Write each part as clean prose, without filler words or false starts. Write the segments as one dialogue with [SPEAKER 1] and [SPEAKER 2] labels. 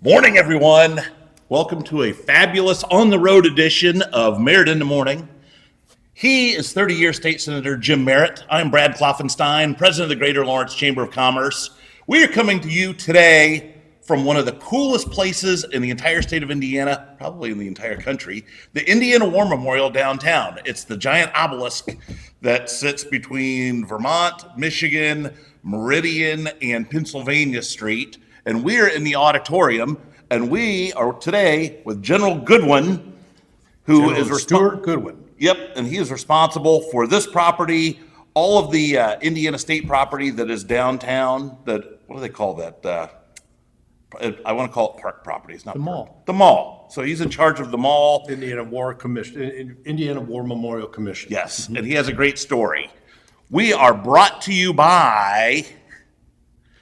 [SPEAKER 1] Morning, everyone. Welcome to a fabulous on-the-road edition of Merritt in the Morning. He is 30-year State Senator Jim Merritt. I'm Brad Kloffenstein, President of the Greater Lawrence Chamber of Commerce. We are coming to you today from one of the coolest places in the entire state of Indiana, probably in the entire country, the Indiana War Memorial downtown. It's the giant obelisk that sits between Vermont, Michigan, Meridian, and Pennsylvania Street. And we're in the auditorium, and we are today with General Goodwin, who is
[SPEAKER 2] Stuart Goodwin.
[SPEAKER 1] Yep, and he is responsible for this property, all of the Indiana State property that is downtown. That, what do they call that? I want to call it park property. It's not
[SPEAKER 2] The
[SPEAKER 1] park.
[SPEAKER 2] mall.
[SPEAKER 1] The mall. So he's in charge of the mall.
[SPEAKER 2] Indiana War Memorial Commission.
[SPEAKER 1] Yes, and he has a great story. We are brought to you by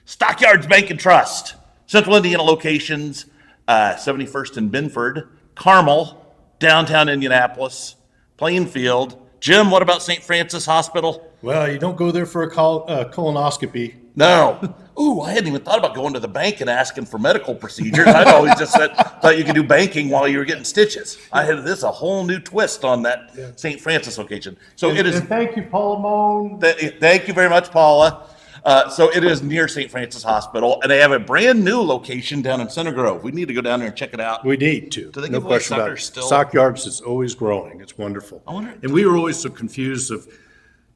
[SPEAKER 1] Stockyards Bank and Trust, Central Indiana locations, 71st and Binford, Carmel, Downtown Indianapolis, Plainfield. Jim, what about St. Francis Hospital?
[SPEAKER 2] Well, you don't go there for a colonoscopy.
[SPEAKER 1] No. Ooh, I hadn't even thought about going to the bank and asking for medical procedures. I'd always just thought you could do banking while you were getting stitches. I had this a whole new twist on that St. Francis location. So it is.
[SPEAKER 2] And thank you, Paula Moan.
[SPEAKER 1] Thank you very much, Paula. So it is near St. Francis Hospital, and they have a brand new location down in Center Grove. We need to go down there and check it out.
[SPEAKER 2] We need to.
[SPEAKER 1] Do they
[SPEAKER 2] No
[SPEAKER 1] give away
[SPEAKER 2] question about
[SPEAKER 1] suckers
[SPEAKER 2] it.
[SPEAKER 1] still?
[SPEAKER 2] Stockyards is always growing. It's wonderful.
[SPEAKER 1] I wonder-
[SPEAKER 2] And we were always so confused of,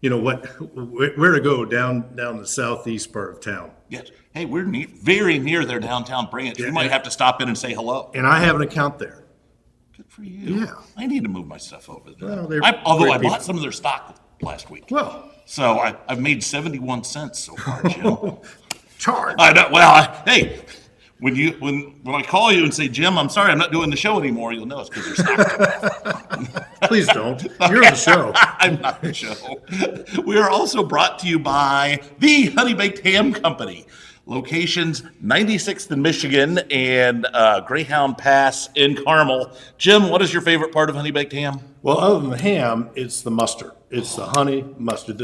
[SPEAKER 2] where to go down the southeast part of town.
[SPEAKER 1] Yes. Hey, we're very near their downtown branch. We might have to stop in and say hello.
[SPEAKER 2] And I have an account there.
[SPEAKER 1] Good for you.
[SPEAKER 2] Yeah.
[SPEAKER 1] I need to move my stuff over there.
[SPEAKER 2] Well, they're
[SPEAKER 1] Although
[SPEAKER 2] great
[SPEAKER 1] I
[SPEAKER 2] people.
[SPEAKER 1] bought some of their stock last week.
[SPEAKER 2] Well,
[SPEAKER 1] So I've made 71 cents so far, Jim.
[SPEAKER 2] charge.
[SPEAKER 1] I know. Well, hey, when I call you and say, Jim, I'm sorry, I'm not doing the show anymore, you'll know it's because your stock.
[SPEAKER 2] Please don't. You're the show.
[SPEAKER 1] I'm not the show. We are also brought to you by the Honey Baked Ham Company. Locations 96th in Michigan and Greyhound Pass in Carmel. Jim, what is your favorite part of Honey Baked Ham?
[SPEAKER 2] Well, other than the ham, it's the mustard. It's the honey mustard.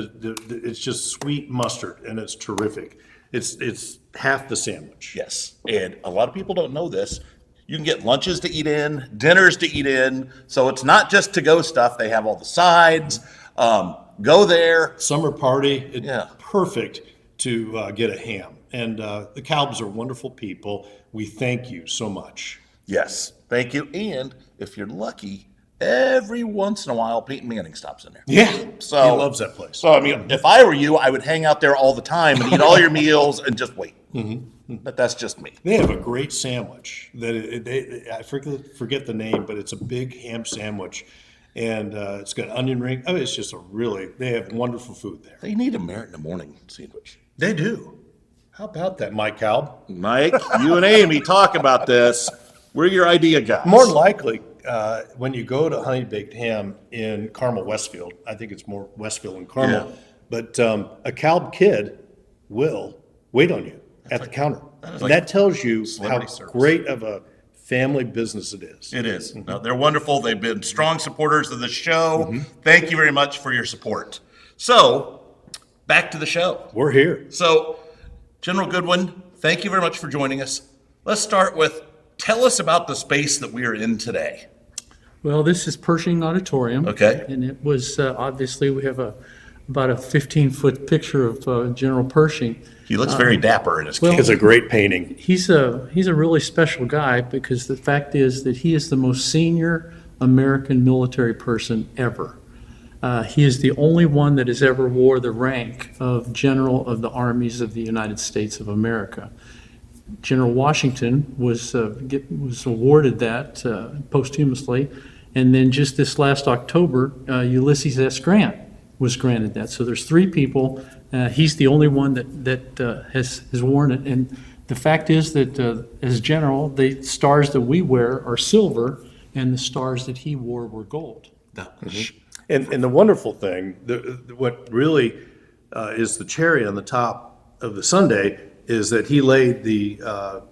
[SPEAKER 2] It's just sweet mustard, and it's terrific. It's half the sandwich.
[SPEAKER 1] Yes, and a lot of people don't know this. You can get lunches to eat in, dinners to eat in, so it's not just to-go stuff. They have all the sides. Go there.
[SPEAKER 2] Summer party,
[SPEAKER 1] Yeah.
[SPEAKER 2] perfect to get a ham. And the Calbs are wonderful people. We thank you so much.
[SPEAKER 1] Yes, thank you. And if you're lucky, every once in a while, Peyton Manning stops in there.
[SPEAKER 2] Yeah,
[SPEAKER 1] So
[SPEAKER 2] he loves that place.
[SPEAKER 1] So, I mean, if I were you, I would hang out there all the time and eat all your meals and just wait. But that's just me.
[SPEAKER 2] They have a great sandwich. I forget the name, but it's a big ham sandwich, and it's got onion ring. Oh, it's just they have wonderful food there.
[SPEAKER 1] They need a Merritt in the Morning sandwich.
[SPEAKER 2] They do. How about that, Mike Calb?
[SPEAKER 1] Mike, you and Amy talk about this. We're your idea guys.
[SPEAKER 2] More than likely, when you go to Honey Baked Ham in Carmel, Westfield, I think it's more Westfield and Carmel,
[SPEAKER 1] Yeah.
[SPEAKER 2] but a Calb kid will wait on you at the counter. And that tells you how
[SPEAKER 1] celebrity service.
[SPEAKER 2] great of a family business it is.
[SPEAKER 1] It is. No, they're wonderful. They've been strong supporters of the show. Thank you very much for your support. So, back to the show.
[SPEAKER 2] We're here.
[SPEAKER 1] So, General Goodwin, thank you very much for joining us. Let's start with, tell us about the space that we are in today.
[SPEAKER 3] Well, this is Pershing Auditorium.
[SPEAKER 1] Okay.
[SPEAKER 3] And it was, obviously, we have about a 15-foot picture of General Pershing.
[SPEAKER 1] He looks very dapper in his
[SPEAKER 3] well,
[SPEAKER 1] cape.
[SPEAKER 2] It's a great painting.
[SPEAKER 3] He's a really special guy because the fact is that he is the most senior American military person ever. He is the only one that has ever wore the rank of General of the Armies of the United States of America. General Washington was awarded that posthumously, and then just this last October, Ulysses S. Grant was granted that. So there's three people. He's the only one that has worn it. And the fact is that as general, the stars that we wear are silver, and the stars that he wore were gold.
[SPEAKER 2] And the wonderful thing, what really is the cherry on the top of the sundae is that he laid the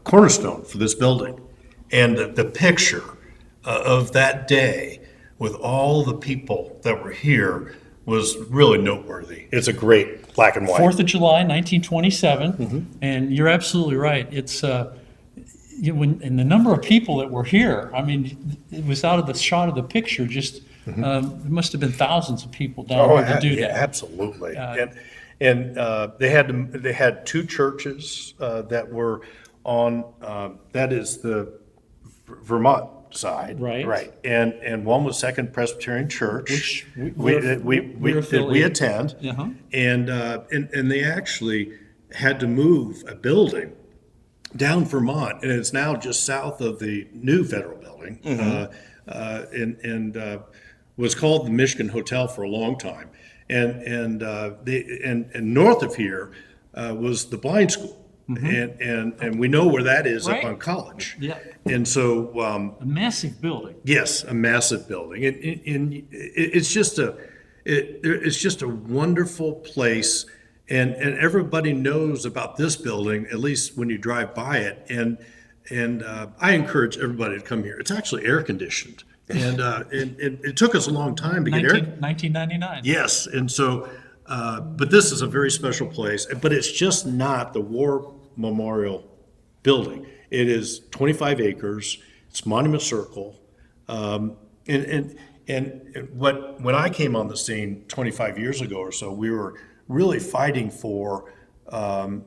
[SPEAKER 2] cornerstone for this building. And the picture of that day with all the people that were here was really noteworthy. It's a great black and white.
[SPEAKER 3] 4th of July, 1927, and you're absolutely right. It's and the number of people that were here, I mean, it was out of the shot of the picture, just, there must have been thousands of people down here to do
[SPEAKER 2] yeah,
[SPEAKER 3] that.
[SPEAKER 2] absolutely. And they had two churches that were on, that is the Vermont side.
[SPEAKER 3] Right.
[SPEAKER 2] Right. And one was Second Presbyterian Church.
[SPEAKER 3] Which
[SPEAKER 2] we
[SPEAKER 3] we're affiliated.
[SPEAKER 2] attend.
[SPEAKER 3] Uh-huh.
[SPEAKER 2] And they actually had to move a building down Vermont, and it's now just south of the new federal building, and was called the Michigan Hotel for a long time. And north of here was the blind school, and we know where that is
[SPEAKER 3] Right.
[SPEAKER 2] up on College.
[SPEAKER 3] Yeah.
[SPEAKER 2] And so
[SPEAKER 3] A massive building.
[SPEAKER 2] yes, a massive building, and it's just a wonderful place. And everybody knows about this building, at least when you drive by it. And I encourage everybody to come here. It's actually air conditioned, and it took us a long time to get air.
[SPEAKER 3] 1999.
[SPEAKER 2] Yes, and so, but this is a very special place. But it's just not the War Memorial Building. It is 25 acres. It's Monument Circle, and when I came on the scene 25 years ago or so, we were really fighting for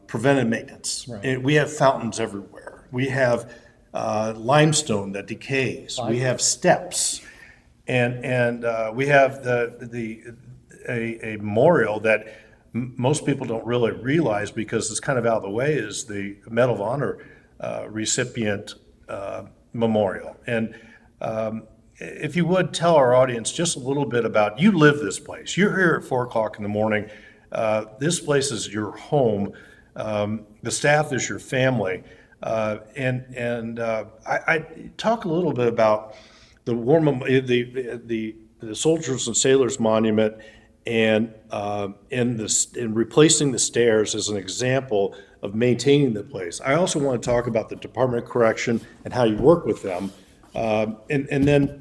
[SPEAKER 2] preventive maintenance.
[SPEAKER 3] Right.
[SPEAKER 2] And we have fountains everywhere. We have limestone that decays. We have steps, and we have a memorial that most people don't really realize because it's kind of out of the way is the Medal of Honor recipient memorial. And if you would tell our audience just a little bit about, you live this place. You're here at 4:00 in the morning. This place is your home. The staff is your family. I talk a little bit about the the Soldiers and Sailors Monument and replacing the stairs as an example of maintaining the place. I also want to talk about the Department of Correction and how you work with them, and then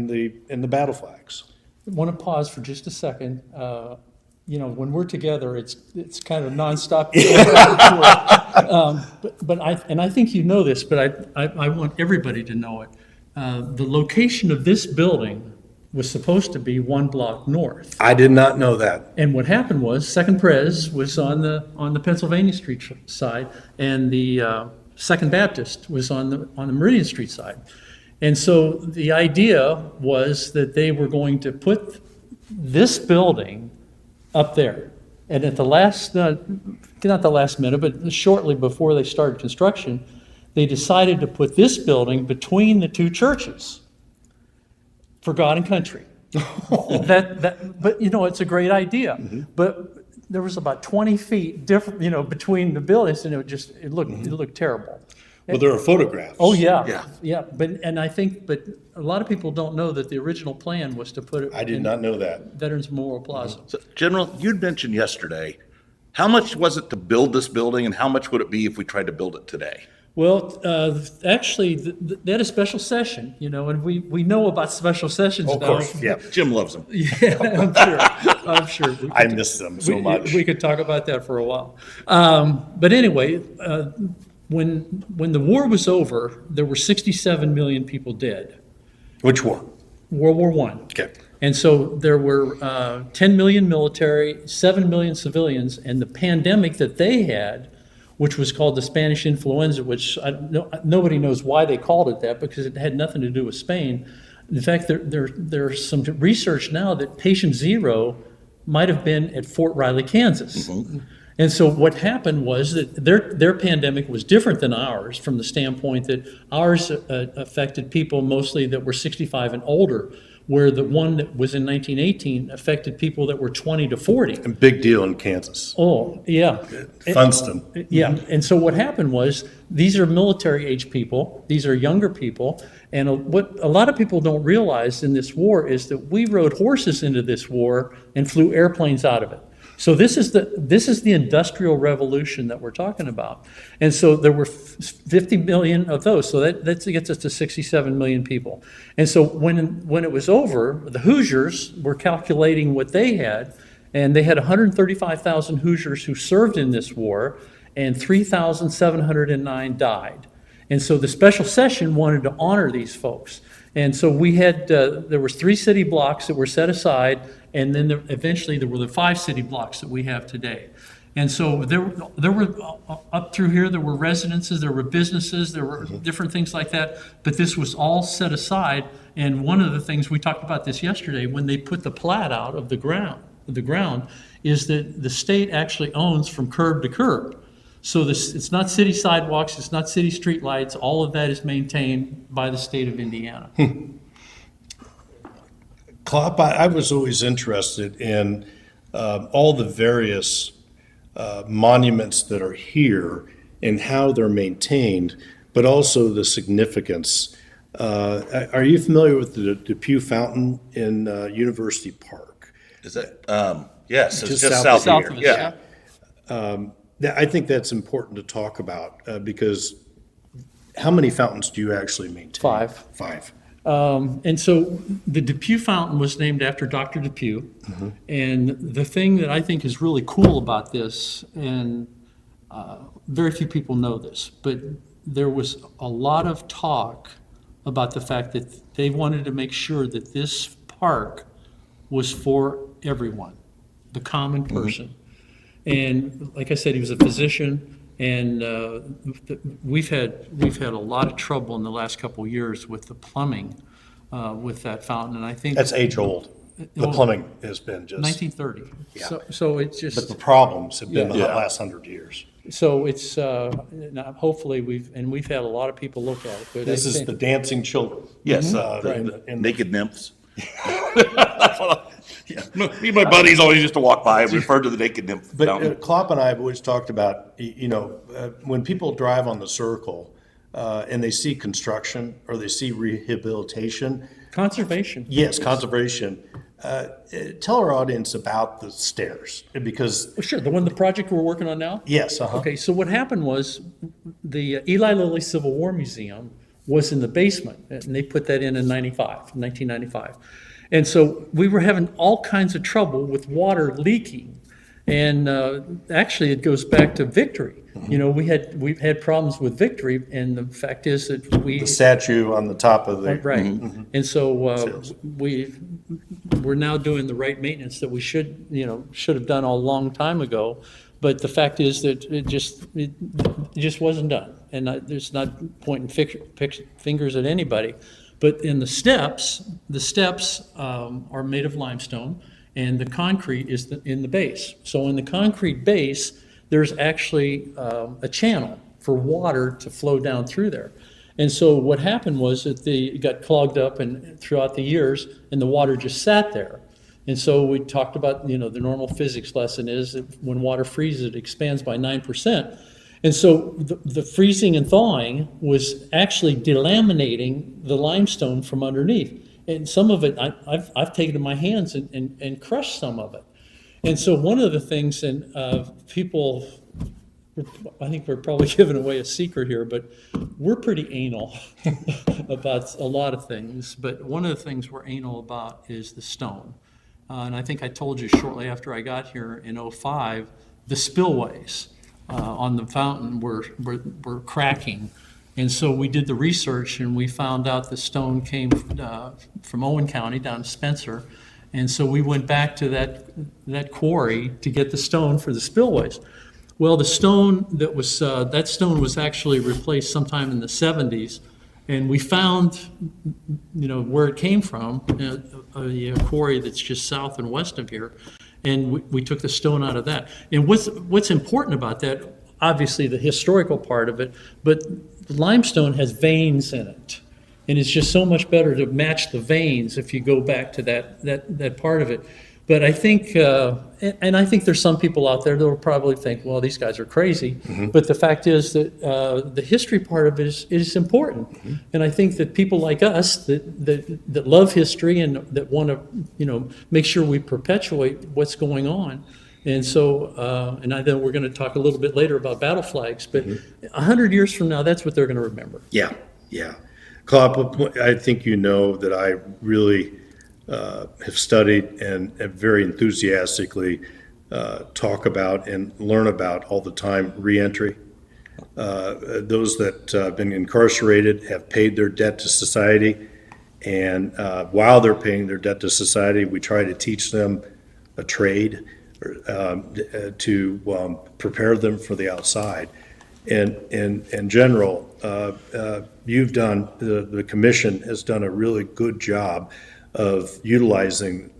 [SPEAKER 2] the battle flags.
[SPEAKER 3] I want to pause for just a second. When we're together, it's kind of nonstop. But I think you know this, but I want everybody to know it. The location of this building was supposed to be one block north.
[SPEAKER 2] I did not know that.
[SPEAKER 3] And what happened was Second Pres was on the Pennsylvania Street side, and the Second Baptist was on the Meridian Street side. And so the idea was that they were going to put this building up there. And at the last, not the last minute, but shortly before they started construction, they decided to put this building between the two churches for God and country. But it's a great idea. But there was about 20 feet different, between the buildings, and it looked terrible.
[SPEAKER 2] Well, there are photographs.
[SPEAKER 3] Oh, yeah. But a lot of people don't know that the original plan was to put it.
[SPEAKER 2] I did not know that.
[SPEAKER 3] Veterans Memorial Plaza.
[SPEAKER 1] So, General, you'd mentioned yesterday, how much was it to build this building and how much would it be if we tried to build it today?
[SPEAKER 3] Well, actually, they had a special session, and we know about special sessions now.
[SPEAKER 2] Of course, yeah.
[SPEAKER 1] Jim loves them.
[SPEAKER 3] Yeah, I'm sure.
[SPEAKER 2] I miss them so much.
[SPEAKER 3] We could talk about that for a while. But anyway, when the war was over, there were 67 million people dead.
[SPEAKER 2] Which war?
[SPEAKER 3] World War I.
[SPEAKER 2] Okay.
[SPEAKER 3] And so there were 10 million military, 7 million civilians, and the pandemic that they had, which was called the Spanish influenza, which nobody knows why they called it that because it had nothing to do with Spain. In fact, there's some research now that patient zero might have been at Fort Riley, Kansas. Mm-hmm. And so what happened was that their pandemic was different than ours from the standpoint that ours affected people mostly that were 65 and older, where the one that was in 1918 affected people that were 20 to 40.
[SPEAKER 2] A big deal in Kansas.
[SPEAKER 3] Oh, yeah.
[SPEAKER 2] Funston.
[SPEAKER 3] Yeah, and so what happened was, these are military-age people, these are younger people, and what a lot of people don't realize in this war is that we rode horses into this war and flew airplanes out of it. So this is the Industrial Revolution that we're talking about. And so there were 50 million of those, so that gets us to 67 million people. And so when it was over, the Hoosiers were calculating what they had, and they had 135,000 Hoosiers who served in this war, and 3,709 died. And so the special session wanted to honor these folks. And so we had, there was 3 city blocks that were set aside, and then eventually there were the 5 city blocks that we have today. And so there were up through here, there were residences, there were businesses, there were different things like that, but this was all set aside. And one of the things, we talked about this yesterday, when they put the plat out of the ground, is that the state actually owns from curb to curb. So it's not city sidewalks, it's not city street lights, all of that is maintained by the state of Indiana.
[SPEAKER 2] Klopp, I was always interested in all the various monuments that are here and how they're maintained, but also the significance. Are you familiar with the Depew Fountain in University Park?
[SPEAKER 1] Is that, yes, it's
[SPEAKER 2] Just
[SPEAKER 1] just
[SPEAKER 2] south
[SPEAKER 1] south
[SPEAKER 3] of
[SPEAKER 1] of
[SPEAKER 3] us,
[SPEAKER 1] here.
[SPEAKER 3] yeah.
[SPEAKER 2] I think that's important to talk about because how many fountains do you actually maintain?
[SPEAKER 3] 5.
[SPEAKER 2] 5.
[SPEAKER 3] And so the Depew Fountain was named after Dr. Depew. And the thing that I think is really cool about this, and very few people know this, but there was a lot of talk about the fact that they wanted to make sure that this park was for everyone, the common person. And like I said, he was a physician, and we've had a lot of trouble in the last couple of years with the plumbing with that fountain, and I think
[SPEAKER 2] That's age old. The plumbing has been just,
[SPEAKER 3] 1930.
[SPEAKER 2] Yeah.
[SPEAKER 3] So it's
[SPEAKER 2] but
[SPEAKER 3] just,
[SPEAKER 2] the problems have been the
[SPEAKER 1] Yeah.
[SPEAKER 2] last 100 years.
[SPEAKER 3] so it's, now hopefully we've had a lot of people look at it, but I
[SPEAKER 2] This is
[SPEAKER 3] think-
[SPEAKER 2] the dancing children.
[SPEAKER 1] Yes,
[SPEAKER 2] in-
[SPEAKER 1] naked nymphs. That's what yeah. Me and my buddies always used to walk by and refer to the naked nymph
[SPEAKER 2] But
[SPEAKER 1] fountain.
[SPEAKER 2] Klopp and I have always talked about, when people drive on the circle and they see construction or they see rehabilitation,
[SPEAKER 3] Conservation.
[SPEAKER 2] yes, conservation, tell our audience about the stairs because,
[SPEAKER 3] Well, sure, the project we're working on now?
[SPEAKER 2] yes,
[SPEAKER 3] Okay, so what happened was, the Eli Lilly Civil War Museum was in the basement, and they put that in 1995. And so we were having all kinds of trouble with water leaking. And actually, it goes back to Victory. We've had problems with Victory, and the fact is that
[SPEAKER 2] the statue on the top of the.
[SPEAKER 3] right. And so we're now doing the right maintenance that we should have done a long time ago. But the fact is that it just wasn't done. And there's not pointing fingers at anybody. But in the steps are made of limestone, and the concrete is in the base. So in the concrete base, there's actually a channel for water to flow down through there. And so what happened was that it got clogged up and throughout the years, and the water just sat there. And so we talked about, the normal physics lesson is that when water freezes, it expands by 9%. And so the freezing and thawing was actually delaminating the limestone from underneath. And some of it, I've taken in my hands and crushed some of it. And so one of the things, and people, I think we're probably giving away a secret here, but we're pretty anal about a lot of things. But one of the things we're anal about is the stone. And I think I told you shortly after I got here in '05, the spillways on the fountain were cracking. And so we did the research, and we found out the stone came from Owen County down to Spencer. And so we went back to that quarry to get the stone for the spillways. Well, the stone that stone was actually replaced sometime in the 70s. And we found, where it came from, a quarry that's just south and west of here. And we took the stone out of that. And what's important about that, obviously the historical part of it, but limestone has veins in it. And it's just so much better to match the veins if you go back to that part of it. But I think, and I think there's some people out there that will probably think, well, these guys are crazy. Mm-hmm. But the fact is that the history part of it is important. Mm-hmm. And I think that people like us that love history and that want to, make sure we perpetuate what's going on. And so, and I know we're going to talk a little bit later about battle flags, but 100 years from now, that's what they're going to remember.
[SPEAKER 2] Yeah. Klopp, I think that I really have studied and have very enthusiastically talk about and learn about all the time reentry. those that have been incarcerated have paid their debt to society. And while they're paying their debt to society, we try to teach them a trade to prepare them for the outside. And in general, you've done, the commission has done a really good job of utilizing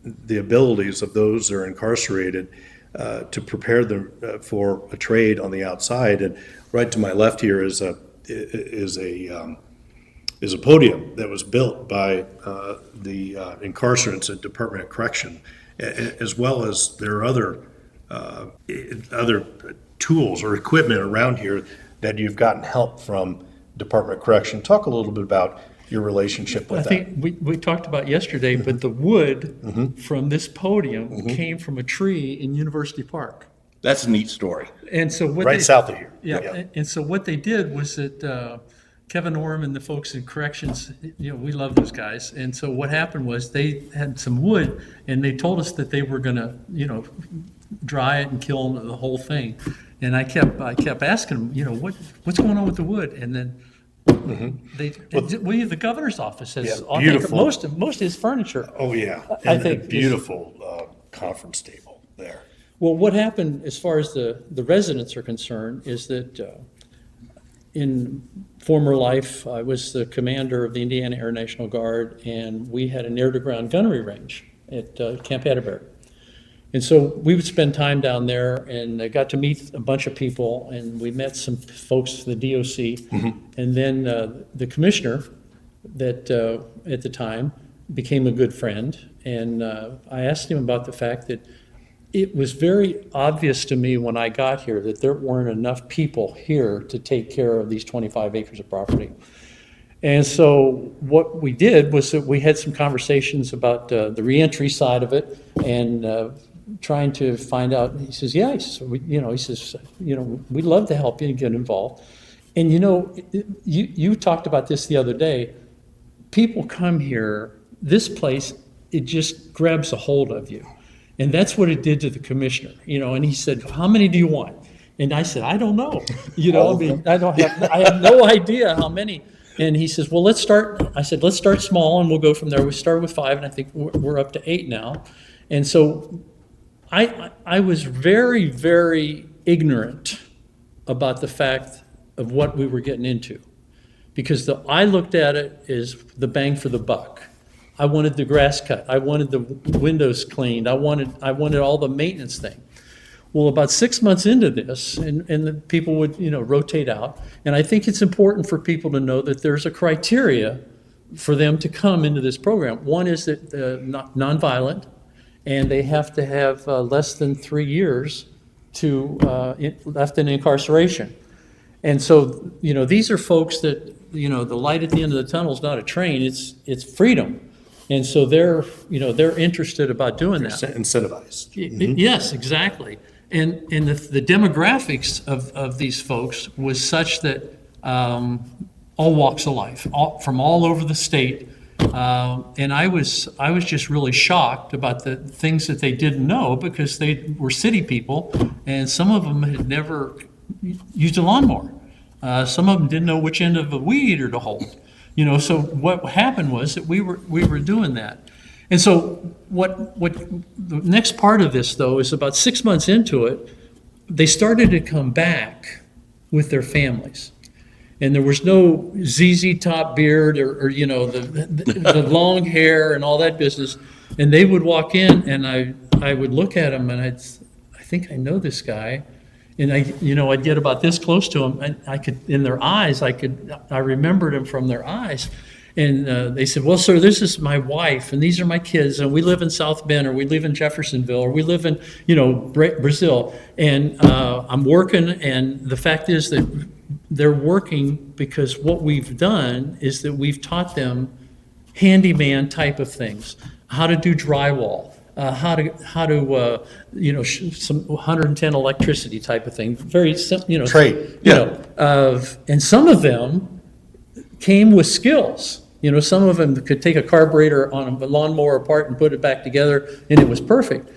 [SPEAKER 2] the abilities of those that are incarcerated to prepare them for a trade on the outside. And right to my left here is a podium that was built by the incarcerants at Department of Correction, as well as there are other tools or equipment around here that you've gotten help from Department of Correction. Talk a little bit about your relationship with
[SPEAKER 3] I
[SPEAKER 2] that.
[SPEAKER 3] think we talked about yesterday, but the wood from this podium came from a tree in University Park.
[SPEAKER 1] That's a neat story.
[SPEAKER 3] And so what
[SPEAKER 2] Right
[SPEAKER 3] they,
[SPEAKER 2] south of here.
[SPEAKER 3] Yeah, and so what they did was that Kevin Orm and the folks in corrections, we love those guys. And so what happened was they had some wood, and they told us that they were gonna, dry it and kill the whole thing. And I kept asking them, what's going on with the wood? And then the governor's office has
[SPEAKER 2] Yeah, beautiful.
[SPEAKER 3] most of his furniture.
[SPEAKER 2] Oh, yeah.
[SPEAKER 3] I
[SPEAKER 2] And
[SPEAKER 3] think
[SPEAKER 2] a beautiful conference table there.
[SPEAKER 3] Well, what happened as far as the residents are concerned is that in former life, I was the commander of the Indiana Air National Guard, and we had an air-to-ground gunnery range at Camp Atterbury. And so we would spend time down there, and I got to meet a bunch of people, and we met some folks from the DOC. And then the commissioner that at the time became a good friend, and I asked him about the fact that it was very obvious to me when I got here that there weren't enough people here to take care of these 25 acres of property. And so what we did was that we had some conversations about the reentry side of it, and trying to find out. He says, "Yeah," he says, "we'd love to help you and get involved." And you talked about this the other day. People come here, this place, it just grabs a hold of you. And that's what it did to the commissioner, and he said, "How many do you want?" And I said, "I don't know." I have no idea how many. And he says, "Well, let's start." I said, "Let's start small and we'll go from there." We started with 5, and I think we're up to 8 now. And so I was very, very ignorant about the fact of what we were getting into, because I looked at it as the bang for the buck. I wanted the grass cut. I wanted the windows cleaned. I wanted all the maintenance thing. Well, about 6 months into this, and the people would, rotate out. And I think it's important for people to know that there's a criteria for them to come into this program. One is that nonviolent, and they have to have less than 3 years left in incarceration. And so, these are folks that, the light at the end of the tunnel is not a train, it's freedom. And so they're interested about doing that.
[SPEAKER 2] Incentivized.
[SPEAKER 3] Yes, exactly. And the demographics of these folks was such that all walks of life, from all over the state. And I was just really shocked about the things that they didn't know, because they were city people, and some of them had never used a lawnmower. Some of them didn't know which end of a weed eater to hold. So what happened was that we were doing that. And so what the next part of this, though, is about 6 months into it, they started to come back with their families. And there was no ZZ Top beard or the long hair and all that business. And they would walk in, and I would look at them, and I think I know this guy. And I'd get about this close to them, and I could, in their eyes, I remembered them from their eyes. And they said, "Well, sir, this is my wife, and these are my kids, and we live in South Bend, or we live in Jeffersonville, or we live in, Brazil. And I'm working," and the fact is that they're working because what we've done is that we've taught them handyman type of things, how to do drywall, how to some 110 electricity type of thing, very simple,
[SPEAKER 2] Trade,
[SPEAKER 3] and some of them came with skills. Some of them could take a carburetor on a lawnmower apart and put it back together, and it was perfect.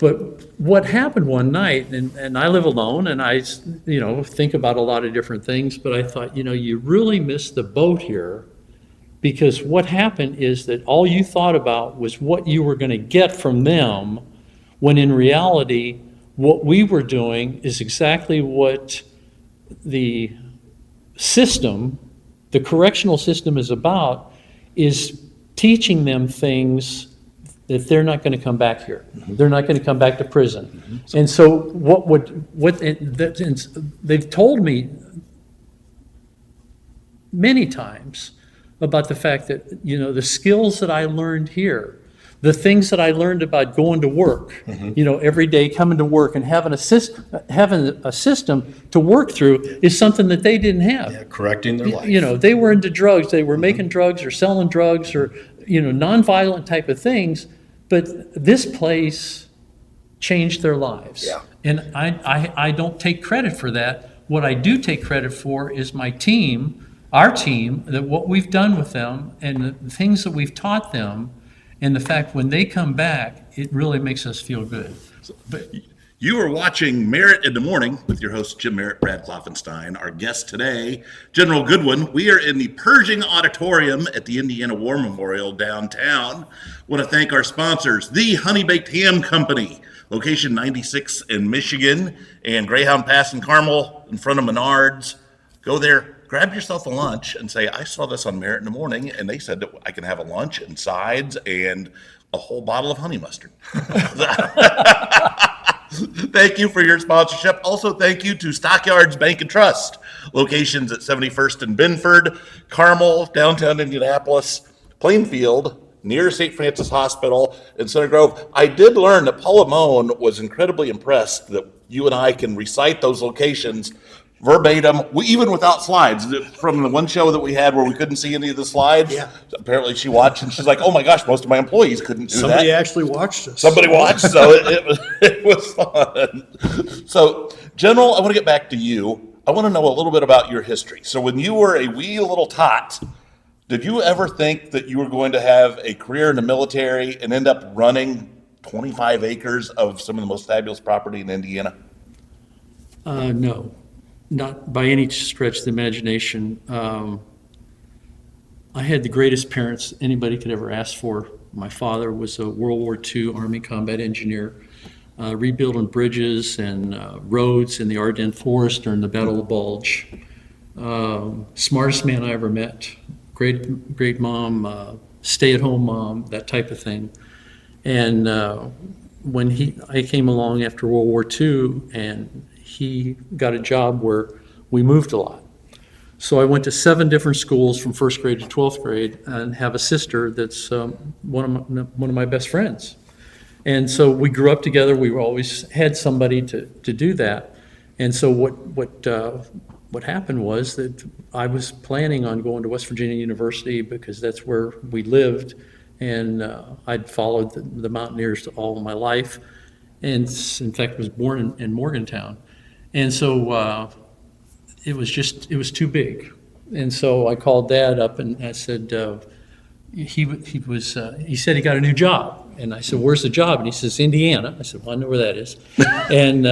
[SPEAKER 3] But what happened one night, and I live alone, and I, think about a lot of different things, but I thought, you really missed the boat here, because what happened is that all you thought about was what you were going to get from them, when in reality, what we were doing is exactly what the system, the correctional system is about, is teaching them things that they're not going to come back here. They're not going to come back to prison. And so they've told me many times about the fact that, the skills that I learned here, the things that I learned about going to work, every day coming to work and having a system to work through is something that they didn't have.
[SPEAKER 2] Yeah, correcting their life.
[SPEAKER 3] They were into drugs. They were making drugs or selling drugs or, nonviolent type of things. But this place changed their lives.
[SPEAKER 2] Yeah.
[SPEAKER 3] And I don't take credit for that. What I do take credit for is my team, our team, that what we've done with them and the things that we've taught them, and the fact when they come back, it really makes us feel good.
[SPEAKER 1] But you are watching Merritt in the Morning with your host, Jim Merritt, Brad Klopfenstein. Our guest today, General Goodwin. We are in the Pershing Auditorium at the Indiana War Memorial downtown. Want to thank our sponsors, the Honey Baked Ham Company, location 96 in Michigan, and Greyhound Pass in Carmel in front of Menards. Go there, grab yourself a lunch, and say, I saw this on Merritt in the Morning, and they said that I can have a lunch and sides and a whole bottle of honey mustard. Thank you for your sponsorship. Also, thank you to Stockyards Bank and Trust, locations at 71st and Binford, Carmel, downtown Indianapolis, Plainfield, near St. Francis Hospital, and Center Grove. I did learn that Paula Moan was incredibly impressed that you and I can recite those locations verbatim, even without slides. From the one show that we had where we couldn't see any of the slides, apparently she watched and she's like, oh my gosh, most of my employees couldn't do
[SPEAKER 2] Somebody
[SPEAKER 1] that.
[SPEAKER 2] actually watched us.
[SPEAKER 1] Somebody watched, so it was fun. So, General, I want to get back to you. I want to know a little bit about your history. So when you were a wee little tot, did you ever think that you were going to have a career in the military and end up running 25 acres of some of the most fabulous property in Indiana?
[SPEAKER 3] No, not by any stretch of the imagination. I had the greatest parents anybody could ever ask for. My father was a World War II Army combat engineer, rebuilding bridges and roads in the Ardennes Forest during the Battle of the Bulge. Smartest man I ever met. Great mom, stay-at-home mom, that type of thing. And when I came along after World War II, and he got a job where we moved a lot. So I went to 7 different schools from 1st grade to 12th grade, and have a sister that's one of my best friends. And so we grew up together. We always had somebody to do that. And so what happened was that I was planning on going to West Virginia University because that's where we lived, and I'd followed the Mountaineers all of my life, and in fact was born in Morgantown. And so it was too big. And so I called Dad up and I said, he said he got a new job. And I said, where's the job? And he says, Indiana. I said, well, I know where that is. And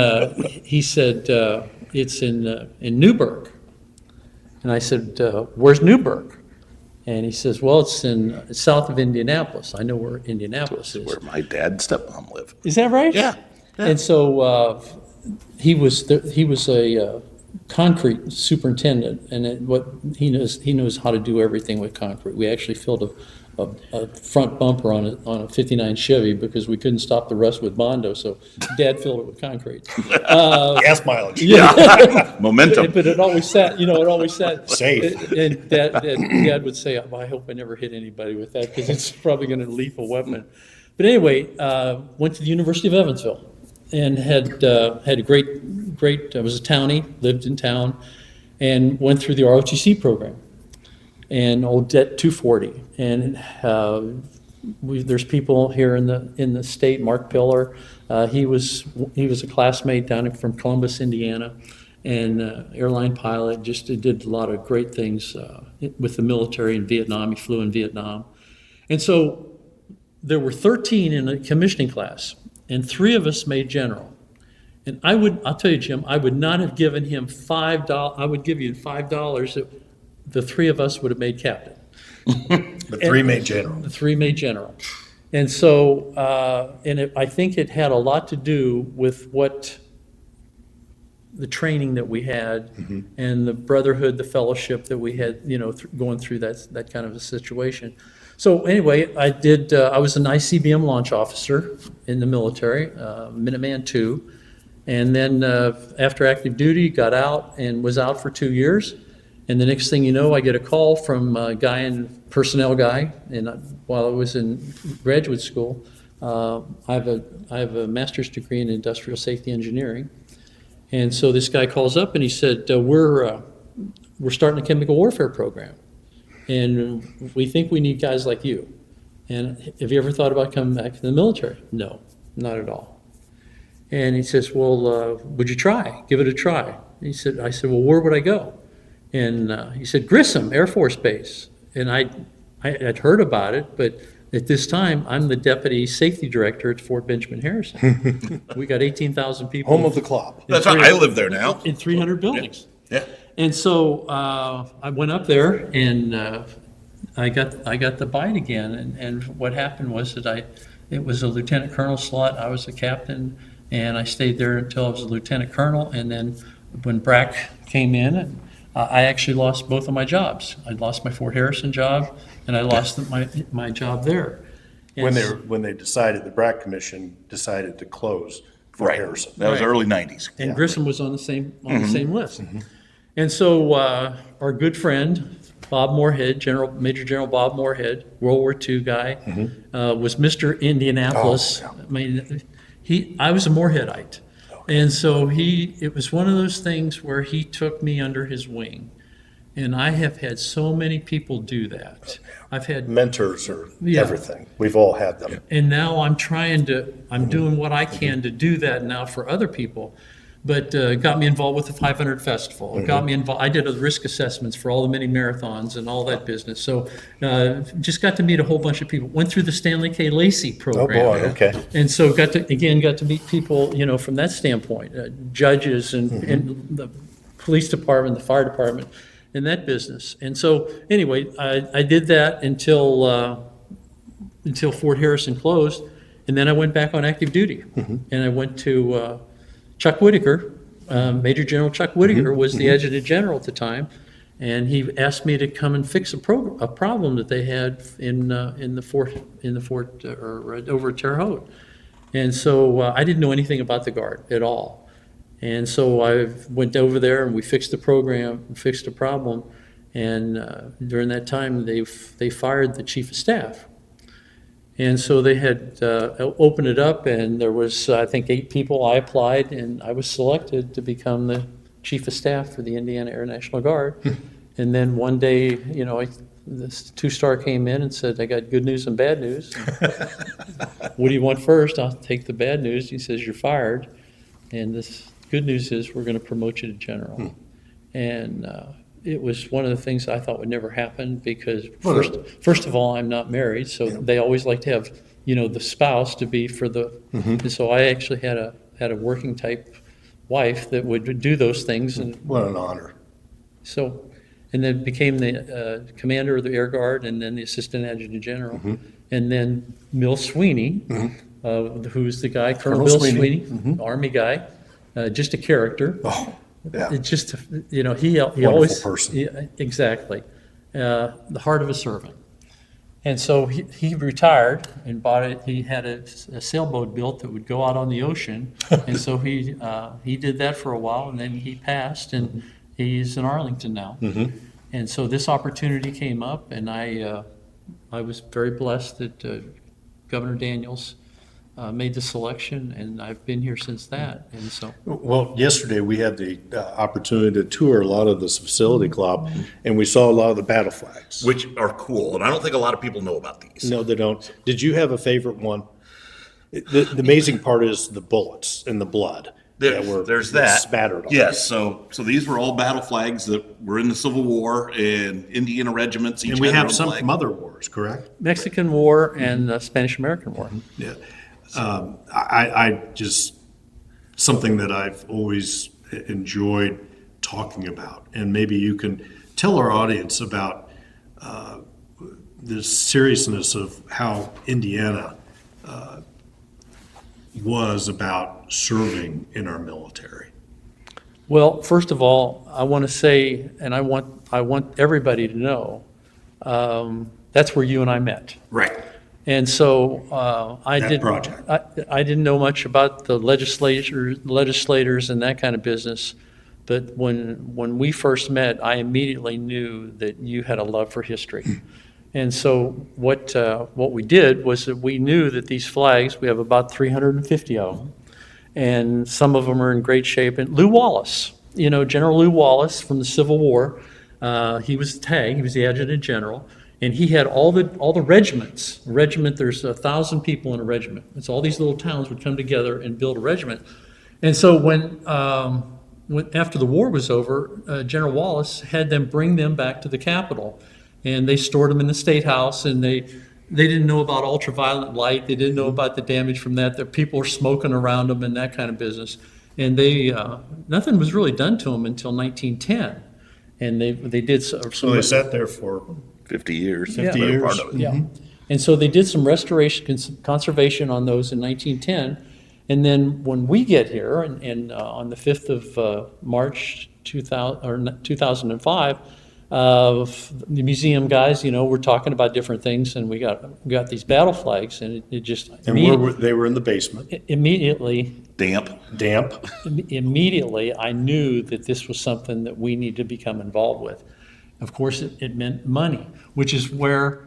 [SPEAKER 3] he said, it's in Newburgh. And I said, where's Newburgh? And he says, well, it's south of Indianapolis. I know where Indianapolis is.
[SPEAKER 1] Where my dad and stepmom live.
[SPEAKER 3] Is that right?
[SPEAKER 1] Yeah.
[SPEAKER 3] And so he was a concrete superintendent, and he knows how to do everything with concrete. We actually filled a front bumper on a 59 Chevy because we couldn't stop the rust with Bondo, so Dad filled it with concrete.
[SPEAKER 2] Gas mileage.
[SPEAKER 1] Yeah. Momentum.
[SPEAKER 3] But it always sat,
[SPEAKER 2] Safe.
[SPEAKER 3] And Dad would say, I hope I never hit anybody with that because it's probably going to lethal weapon. But anyway, went to the University of Evansville and had a great, I was a townie, lived in town, and went through the ROTC program and old Det 240. And there's people here in the state, Mark Pillar, he was a classmate down from Columbus, Indiana, and airline pilot, just did a lot of great things with the military in Vietnam. He flew in Vietnam. And so there were 13 in a commissioning class. and 3 of us made general. And I'll tell you, Jim, I would not have given him $5. I would give you $5 if the 3 of us would have made captain.
[SPEAKER 2] The 3 made general.
[SPEAKER 3] The 3 made general. And so, I think it had a lot to do with the training that we had and the brotherhood, the fellowship that we had, going through that kind of a situation. So anyway, I was an ICBM launch officer in the military, Minuteman II. And then after active duty, got out and was out for 2 years. And the next thing you know, I get a call from a personnel guy, and while I was in graduate school, I have a master's degree in industrial safety engineering. And so this guy calls up and he said, we're starting a chemical warfare program, and we think we need guys like you. And have you ever thought about coming back to the military? No, not at all. And he says, well, would you try? Give it a try. I said, well, where would I go? And he said, Grissom Air Force Base. And I'd heard about it, but at this time, I'm the deputy safety director at Fort Benjamin Harrison. We got 18,000 people.
[SPEAKER 2] Home of the club.
[SPEAKER 1] That's right. I live there now.
[SPEAKER 3] In 300 buildings.
[SPEAKER 1] Yeah.
[SPEAKER 3] And so I went up there and I got the bite again. And what happened was that it was a lieutenant colonel slot. I was a captain, and I stayed there until I was a lieutenant colonel. And then when BRAC came in, I actually lost both of my jobs. I lost my Fort Harrison job, and I lost my job there. And
[SPEAKER 2] When they decided, the BRAC Commission decided to close Fort Harrison.
[SPEAKER 1] That was early 90s.
[SPEAKER 3] And Grissom was on the same list. And so our good friend Bob Moorhead, Major General Bob Moorhead, World War II guy, was Mr. Indianapolis.
[SPEAKER 2] Oh, yeah.
[SPEAKER 3] I mean, I was a Moorheadite. And so it was one of those things where he took me under his wing. And I have had so many people do that. I've had
[SPEAKER 2] Mentors or everything. We've all had them.
[SPEAKER 3] And now I'm doing what I can to do that now for other people. But got me involved with the 500 Festival. Got me involved. I did the risk assessments for all the mini marathons and all that business. So just got to meet a whole bunch of people. Went through the Stanley K. Lacey program.
[SPEAKER 2] Oh, boy, okay.
[SPEAKER 3] And so got to meet people, from that standpoint, judges and the police department, the fire department, and that business. And so anyway, I did that until Fort Harrison closed, and then I went back on active duty, and I went to Chuck Whitaker. Major General Chuck Whitaker was the adjutant general at the time, and he asked me to come and fix a problem that they had in the fort over at Terre Haute. And so I didn't know anything about the Guard at all. And so I went over there and we fixed the program, fixed the problem, and during that time they fired the chief of staff. And so they had opened it up, and there was, I think, 8 people. I applied, and I was selected to become the chief of staff for the Indiana Air National Guard. And then one day, this 2-star came in and said, I got good news and bad news. What do you want first? I'll take the bad news. He says, you're fired. And this good news is we're going to promote you to general. And it was one of the things I thought would never happen because first of all, I'm not married, so they always like to have, the spouse to be for the, and so I actually had a working type wife that would do those things. And
[SPEAKER 2] What an honor.
[SPEAKER 3] so, and then became the commander of the Air Guard and then the assistant adjutant general. And then Mill Sweeney, who's the guy, Colonel Bill Sweeney, Army guy, just a character.
[SPEAKER 2] Oh, yeah.
[SPEAKER 3] It's just, he always.
[SPEAKER 2] person.
[SPEAKER 3] Yeah, exactly. The heart of a servant. And so he retired and bought it. He had a sailboat built that would go out on the ocean. And so he did that for a while, and then he passed, and he's in Arlington now. And so this opportunity came up, and I was very blessed that Governor Daniels made the selection, and I've been here since that. And so,
[SPEAKER 2] Well, yesterday we had the opportunity to tour a lot of this facility club, and we saw a lot of the battle flags.
[SPEAKER 1] Which are cool, and I don't think a lot of people know about these.
[SPEAKER 2] No, they don't. Did you have a favorite one? The amazing part is the bullets and the blood.
[SPEAKER 1] There's that.
[SPEAKER 2] Spattered on.
[SPEAKER 1] Yes, so these were all battle flags that were in the Civil War and Indiana regiments. Each
[SPEAKER 2] And we
[SPEAKER 1] had their
[SPEAKER 2] have
[SPEAKER 1] own
[SPEAKER 2] some
[SPEAKER 1] flag.
[SPEAKER 2] from other wars, correct?
[SPEAKER 3] Mexican War and Spanish-American War.
[SPEAKER 2] Yeah. I just, something that I've always enjoyed talking about, and maybe you can tell our audience about the seriousness of how Indiana was about serving in our military.
[SPEAKER 3] Well, first of all, I want to say, and I want everybody to know, that's where you and I met.
[SPEAKER 2] Right.
[SPEAKER 3] And so I
[SPEAKER 2] That
[SPEAKER 3] didn't.
[SPEAKER 2] project.
[SPEAKER 3] I didn't know much about the legislators and that kind of business, but when we first met, I immediately knew that you had a love for history. And so what we did was that we knew that these flags, we have about 350 of them, and some of them are in great shape. And Lew Wallace, General Lew Wallace from the Civil War, he was the TAG, he was the Adjutant General, and he had all the regiments. There's 1,000 people in a regiment. It's all these little towns would come together and build a regiment. And so when after the war was over, General Wallace had them bring them back to the Capitol, and they stored them in the State House, and they didn't know about ultraviolet light. They didn't know about the damage from that. The people were smoking around them and that kind of business. And nothing was really done to them until 1910. And they did some.
[SPEAKER 2] So they sat there for
[SPEAKER 1] 50 years.
[SPEAKER 2] 50
[SPEAKER 1] Better
[SPEAKER 2] years.
[SPEAKER 1] part of it.
[SPEAKER 3] Yeah. And so they did some restoration, conservation on those in 1910. And then when we get here, and on the 5th of March 2005, the museum guys, we're talking about different things, and we got these battle flags, and it just
[SPEAKER 2] they were in the basement.
[SPEAKER 3] Immediately,
[SPEAKER 1] Damp.
[SPEAKER 3] immediately, I knew that this was something that we need to become involved with. Of course, it meant money, which is where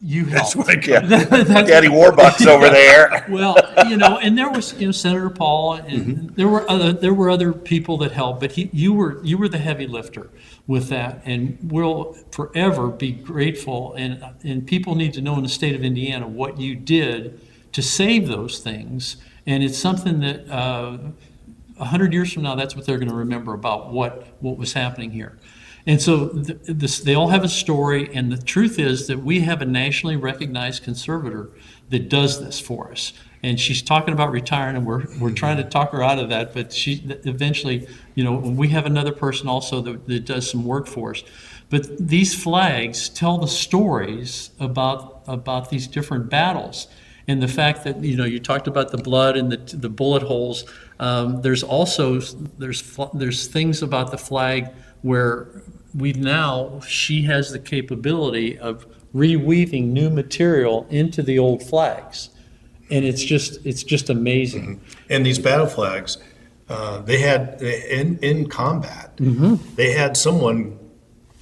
[SPEAKER 3] you helped.
[SPEAKER 1] Daddy Warbucks over there.
[SPEAKER 3] Well, and there was, Senator Paul, and there were other people that helped, but you were the heavy lifter with that, and we'll forever be grateful. And people need to know in the state of Indiana what you did to save those things, and it's something that 100 years from now, that's what they're going to remember about what was happening here. And so they all have a story, and the truth is that we have a nationally recognized conservator that does this for us. And she's talking about retiring, and we're trying to talk her out of that, but she eventually, we have another person also that does some work for us. But these flags tell the stories about these different battles. And the fact that, you talked about the blood and the bullet holes. There's also, there's things about the flag where she has the capability of reweaving new material into the old flags. And it's just amazing.
[SPEAKER 2] And these battle flags, they had, in combat, they had someone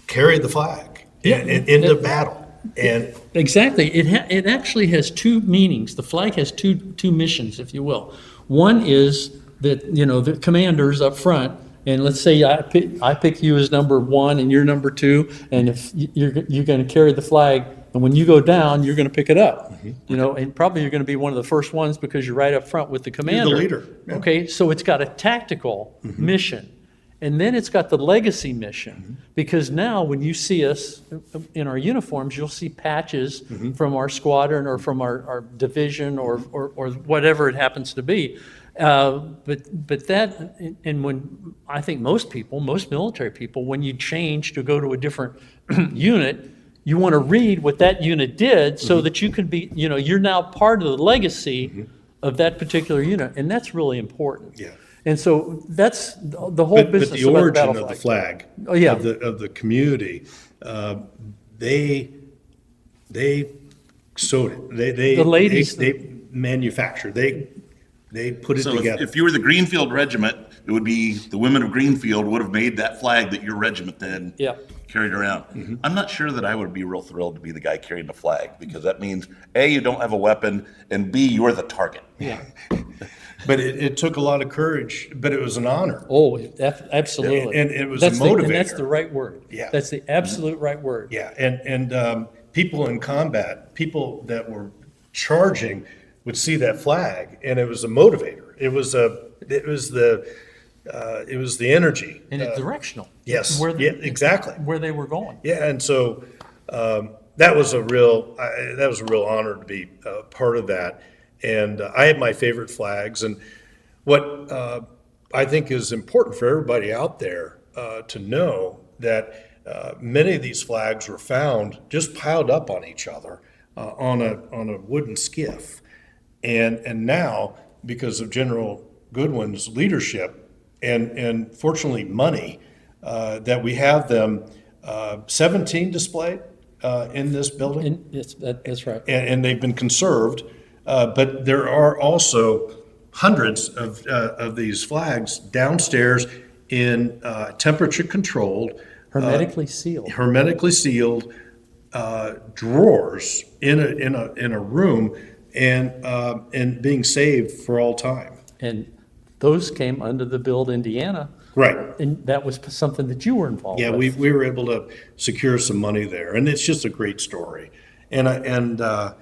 [SPEAKER 2] carry the flag into battle. And
[SPEAKER 3] exactly, it actually has two meanings. The flag has two missions, if you will. One is that, the commanders up front, and let's say I pick you as number 1 and you're number 2, and if you're going to carry the flag, and when you go down, you're going to pick it up. And probably you're going to be one of the first ones because you're right up front with the commander.
[SPEAKER 2] You're the leader. Yeah.
[SPEAKER 3] Okay, so it's got a tactical mission, and then it's got the legacy mission, because now when you see us in our uniforms, you'll see patches from our squadron or from our division or whatever it happens to be. But that, and when I think most military people, when you change to go to a different unit, you want to read what that unit did so that you can be, you're now part of the legacy of that particular unit, and that's really important.
[SPEAKER 2] Yeah.
[SPEAKER 3] And so that's the whole business.
[SPEAKER 2] But the
[SPEAKER 3] about
[SPEAKER 2] origin
[SPEAKER 3] the
[SPEAKER 2] of the flag,
[SPEAKER 3] Oh, yeah.
[SPEAKER 2] of the community, they sewed it.
[SPEAKER 3] The ladies-
[SPEAKER 2] they manufactured. They put it
[SPEAKER 1] So
[SPEAKER 2] together.
[SPEAKER 1] if you were the Greenfield Regiment, it would be the women of Greenfield would have made that flag that your regiment then
[SPEAKER 3] Yeah.
[SPEAKER 1] carried around. I'm not sure that I would be real thrilled to be the guy carrying the flag, because that means A, you don't have a weapon, and B, you're the target.
[SPEAKER 3] Yeah.
[SPEAKER 2] But it took a lot of courage, but it was an honor.
[SPEAKER 3] Oh, absolutely.
[SPEAKER 2] And it was
[SPEAKER 3] That's
[SPEAKER 2] a motivator.
[SPEAKER 3] And that's the right word.
[SPEAKER 2] Yeah.
[SPEAKER 3] That's the absolute right word.
[SPEAKER 2] Yeah, and people in combat, people that were charging would see that flag, and it was a motivator. It was the energy.
[SPEAKER 3] And it's directional.
[SPEAKER 2] Yes,
[SPEAKER 3] Where
[SPEAKER 2] yeah, exactly.
[SPEAKER 3] Where they were going.
[SPEAKER 2] Yeah, and so that was a real honor to be part of that. And I have my favorite flags. And what I think is important for everybody out there to know that many of these flags were found just piled up on each other on a wooden skiff. And now, because of General Goodwin's leadership and fortunately money, that we have them 17 displayed in this building.
[SPEAKER 3] That's right.
[SPEAKER 2] And they've been conserved. But there are also hundreds of these flags downstairs in temperature controlled,
[SPEAKER 3] Hermetically sealed.
[SPEAKER 2] Drawers in a room and being saved for all time.
[SPEAKER 3] And those came under the Build Indiana.
[SPEAKER 2] Right.
[SPEAKER 3] And that was something that you were involved
[SPEAKER 2] Yeah,
[SPEAKER 3] with.
[SPEAKER 2] we were able to secure some money there, and it's just a great story. The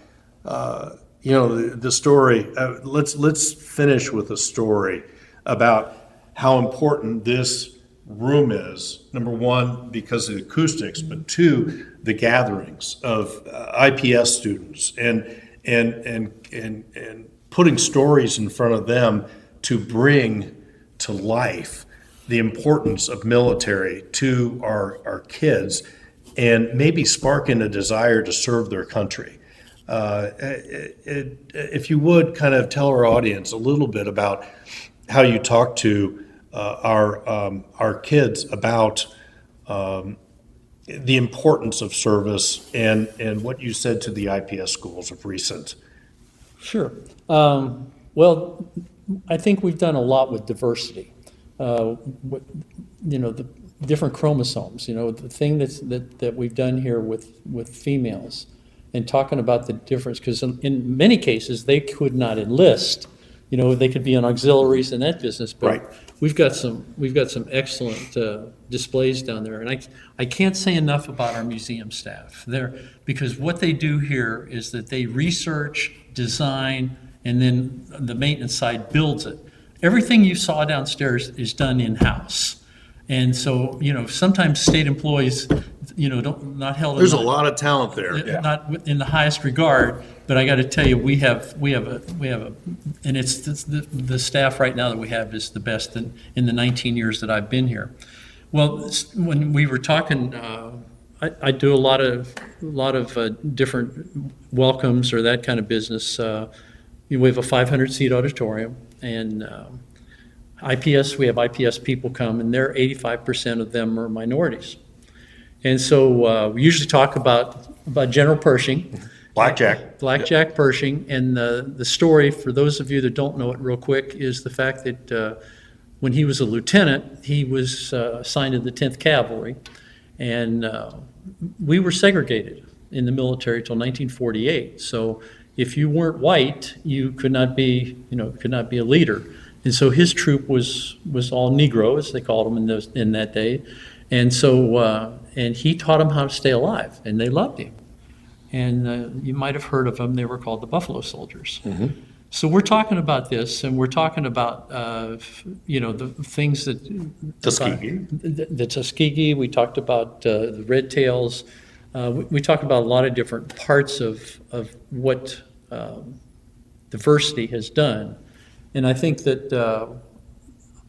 [SPEAKER 2] story. Let's finish with a story about how important this room is. Number one, because of the acoustics, but two, the gatherings of IPS students and putting stories in front of them to bring to life the importance of military to our kids and maybe sparking a desire to serve their country. If you would kind of tell our audience a little bit about how you talk to our kids about the importance of service and what you said to the IPS schools of recent.
[SPEAKER 3] Sure. Well, I think we've done a lot with diversity. The different chromosomes, the thing that we've done here with females and talking about the difference, because in many cases, they could not enlist. They could be on auxiliaries in that business, but
[SPEAKER 2] Right.
[SPEAKER 3] we've got some excellent displays down there. And I can't say enough about our museum staff there, because what they do here is that they research, design, and then the maintenance side builds it. Everything you saw downstairs is done in-house. And so, sometimes state employees, not held.
[SPEAKER 2] There's a lot of talent there.
[SPEAKER 3] Not in the highest regard, but I got to tell you, we have a, and it's the staff right now that we have is the best in the 19 years that I've been here. Well, when we were talking, I do a lot of different welcomes or that kind of business. We have a 500-seat auditorium, and IPS, we have IPS people come, and 85% of them are minorities. And so we usually talk about General Pershing. Blackjack Pershing. And the story, for those of you that don't know it real quick, is the fact that when he was a lieutenant, he was assigned to the 10th Cavalry. And we were segregated in the military till 1948. So if you weren't white, you could not be a leader. And so his troop was all Negro, as they called them in that day. And so, and he taught them how to stay alive, and they loved him. And you might have heard of them. They were called the Buffalo Soldiers. Mm-hmm. So we're talking about this, and we're talking about, the things that...
[SPEAKER 2] Tuskegee.
[SPEAKER 3] The Tuskegee. We talked about the Red Tails. We talked about a lot of different parts of what diversity has done. And I think that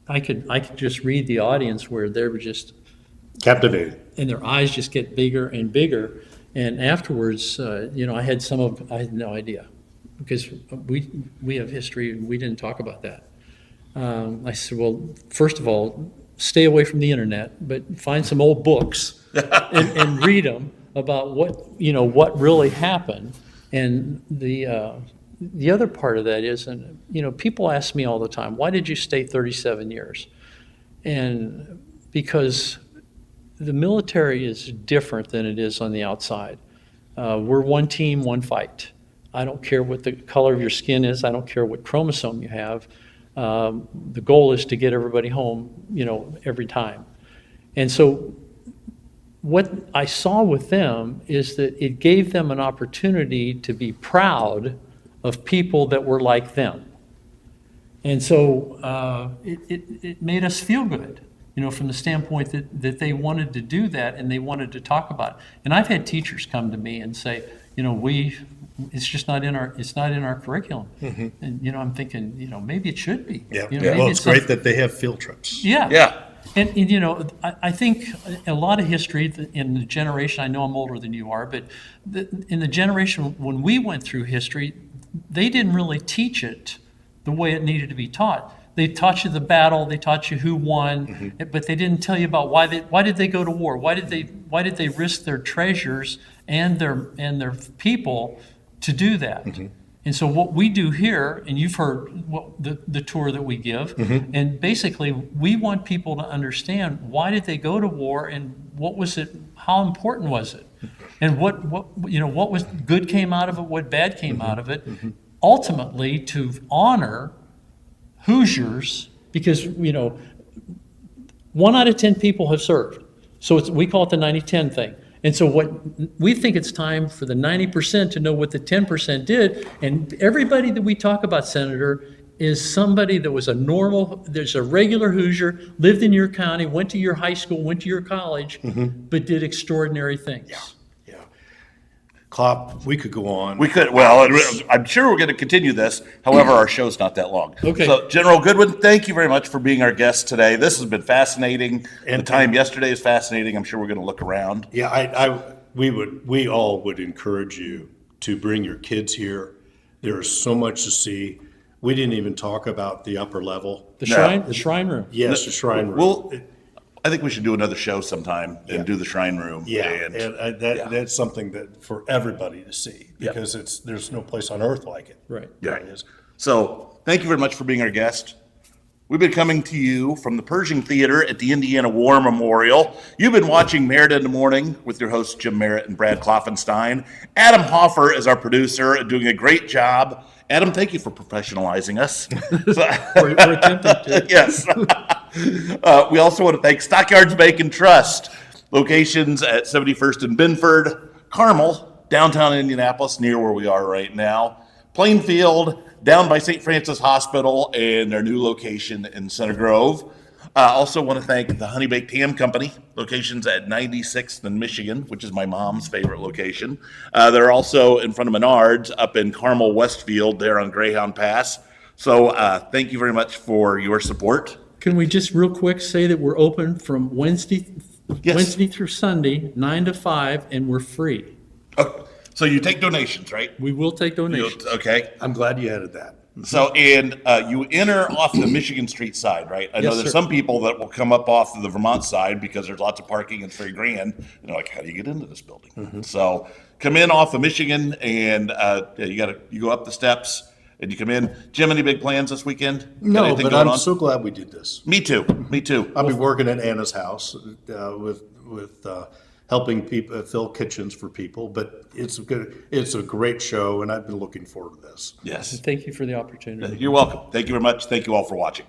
[SPEAKER 3] I could just read the audience where they were just
[SPEAKER 2] Captivated.
[SPEAKER 3] And their eyes just get bigger and bigger. And afterwards, I had no idea, because we have history and we didn't talk about that. I said, well, first of all, stay away from the internet, but find some old books and read them about what really happened. And the other part of that is, and people ask me all the time, why did you stay 37 years? And because the military is different than it is on the outside. We're one team, one fight. I don't care what the color of your skin is. I don't care what chromosome you have. The goal is to get everybody home, every time. And so what I saw with them is that it gave them an opportunity to be proud of people that were like them. And so it made us feel good, from the standpoint that they wanted to do that and they wanted to talk about it. And I've had teachers come to me and say, it's just not in our curriculum. And, I'm thinking, maybe it should be.
[SPEAKER 2] Yeah.
[SPEAKER 3] Maybe
[SPEAKER 2] Well, it's great that they have field trips.
[SPEAKER 3] Yeah.
[SPEAKER 1] Yeah.
[SPEAKER 3] And I think a lot of history in the generation, I know I'm older than you are, but in the generation when we went through history, they didn't really teach it the way it needed to be taught. They taught you the battle, they taught you who won, but they didn't tell you about why did they go to war? Why did they risk their treasures and their people to do that? And so what we do here, and you've heard the tour that we give, and basically we want people to understand why did they go to war and what was it, how important was it, and what was good came out of it, what bad came out of it, ultimately to honor Hoosiers, because 1 out of 10 people have served, so we call it the 90-10 thing. And so what we think it's time for the 90% to know what the 10% did. And everybody that we talk about, Senator, is somebody that was there's a regular Hoosier, lived in your county, went to your high school, went to your college, but did extraordinary things.
[SPEAKER 2] Yeah. Klopp, we could go on.
[SPEAKER 1] We could. Well, I'm sure we're going to continue this. However, our show's not that long.
[SPEAKER 3] Okay.
[SPEAKER 1] So, General Goodwin, thank you very much for being our guest today. This has been fascinating. The time yesterday is fascinating. I'm sure we're going to look around.
[SPEAKER 2] Yeah, we all would encourage you to bring your kids here. There is so much to see. We didn't even talk about the upper level.
[SPEAKER 3] The shrine room.
[SPEAKER 2] Yes, the shrine room.
[SPEAKER 1] Well, I think we should do another show sometime and do the shrine room.
[SPEAKER 2] That's something that for everybody to see, because there's no place on earth like it.
[SPEAKER 3] Right.
[SPEAKER 1] Yeah. So thank you very much for being our guest. We've been coming to you from the Pershing Theater at the Indiana War Memorial. You've been watching Merritt in the Morning with your hosts Jim Merritt and Brad Kloffenstein. Adam Hoffer is our producer and doing a great job. Adam, thank you for professionalizing us.
[SPEAKER 3] We're attempting to.
[SPEAKER 1] Yes. We also want to thank Stockyards Bank and Trust, locations at 71st and Binford, Carmel, downtown Indianapolis, near where we are right now, Plainfield, down by St. Francis Hospital, and their new location in Center Grove. Also want to thank the Honey Baked Ham Company, locations at 96th and Michigan, which is my mom's favorite location. They're also in front of Menards up in Carmel Westfield there on Greyhound Pass. So thank you very much for your support.
[SPEAKER 3] Can we just real quick say that we're open from Wednesday through Sunday, 9 to 5, and we're free.
[SPEAKER 1] Oh, so you take donations, right?
[SPEAKER 3] We will take donations.
[SPEAKER 1] Okay.
[SPEAKER 2] I'm glad you added that.
[SPEAKER 1] So, and you enter off the Michigan Street side, right? I know
[SPEAKER 3] Yes,
[SPEAKER 1] there's
[SPEAKER 3] sir.
[SPEAKER 1] some people that will come up off of the Vermont side because there's lots of parking and it's very grand. And they're like, how do you get into this building? So come in off of Michigan and you go up the steps and you come in. Jim, any big plans this weekend? Got
[SPEAKER 2] No,
[SPEAKER 1] anything
[SPEAKER 2] but
[SPEAKER 1] going
[SPEAKER 2] I'm
[SPEAKER 1] on?
[SPEAKER 2] so glad we did this.
[SPEAKER 1] Me too.
[SPEAKER 2] I'll be working at Anna's house with helping people fill kitchens for people. But it's a great show, and I've been looking forward to this.
[SPEAKER 1] Yes.
[SPEAKER 3] Thank you for the opportunity.
[SPEAKER 1] You're welcome. Thank you very much. Thank you all for watching.